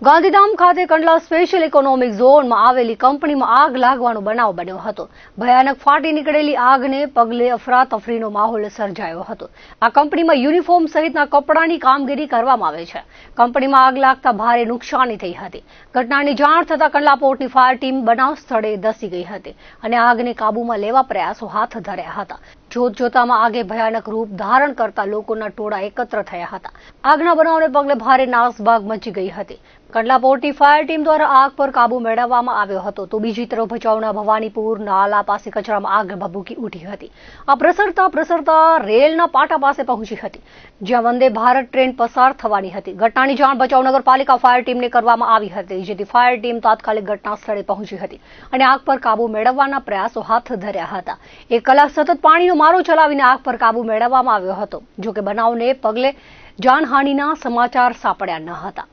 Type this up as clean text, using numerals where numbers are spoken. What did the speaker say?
ગાંધીધામ ખાતે Kandla special economic ઝોનમાં આવેલી કંપનીમાં આગ લાગવાનો બનાવ બન્યો હતો. ભયાનક ફાટી નીકળેલી આગને પગલે અફરાતફરીનો માહોલ સર્જાયો હતો. આ કંપનીમાં યુનિફોર્મ સહિતના કપડાની કામગીરી કરવામાં આવે છે. કંપનીમાં આગ લાગતા ભારે નુકસાની થઈ હતી. ઘટનાની જાણ થતાં કંડલા પોર્ટની ફાયર ટીમ બનાવ સ્થળે ધસી ગઈ હતી અને આગને કાબૂમાં લેવા પ્રયાસો હાથ ધર્યા હતા. જોતજોતામાં આગે ભયાનક રૂપ ધારણ કરતા લોકોના ટોળા એકત્ર થયા હતા. આગના બનાવને પગલે ભારે નાસભાગ મચી ગઈ હતી. કંડલા પોર્ટની ફાયર ટીમ દ્વારા આગ પર કાબુ મેળવવામાં આવ્યો હતો, તો બીજી તરફ ભચાઉના ભવાનીપુર નાલા પાસે કચરામાં આગ ભભૂકી ઉઠી હતી. આ પ્રસરતા રેલના પાટા પાસે પહોંચી હતી, જ્યાં વંદે ભારત ટ્રેન પસાર થવાની હતી. ઘટનાની જાણ ભચાઉ નગરપાલિકા ફાયર ટીમને કરવામાં આવી હતી, જેથી ફાયર ટીમ તાત્કાલિક ઘટના સ્થળે પહોંચી હતી અને આગ પર કાબુ મેળવવાના પ્રયાસો હાથ ધર્યા હતા. 1 કલાક સતત પાણીનો મારો ચલાવીને આગ પર કાબુ મેળવવામાં આવ્યો હતો. જોકે બનાવને પગલે જાનહાનિના સમાચાર સાંપડ્યા ન હતા.